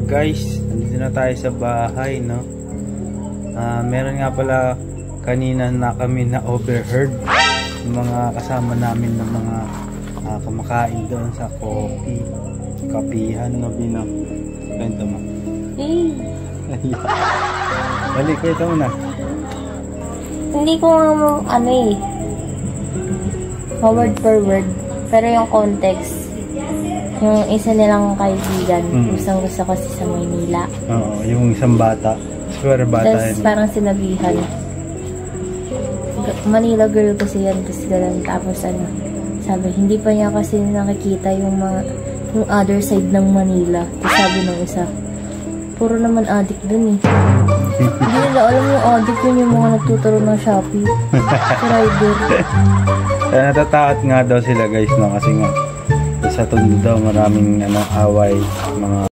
Guys, nandito na tayo sa bahay, no? Meron nga pala kanina na kami na overheard ng mga kasama namin ng mga kumakain doon sa kapihan, no, Bino? Kwento mo. Balik, kwento mo na. Hindi ko word per word, pero yung context, yung isa nilang kaibigan, gusto kasi sa Maynila. Oo, yung isang bata. Square bata. Tapos parang sinabihan. Manila girl kasi yan, kasi ganun. Tapos sabi, hindi pa niya kasi nakikita yung other side ng Manila. Tapos sabi ng isa, puro naman addict dun eh. Hindi nila alam yung addict yun, yung mga nagtuturo ng Shopee. Sa rider. Natatakot nga daw sila, guys, no? Kasi nga sa tondo daw maraming away, mga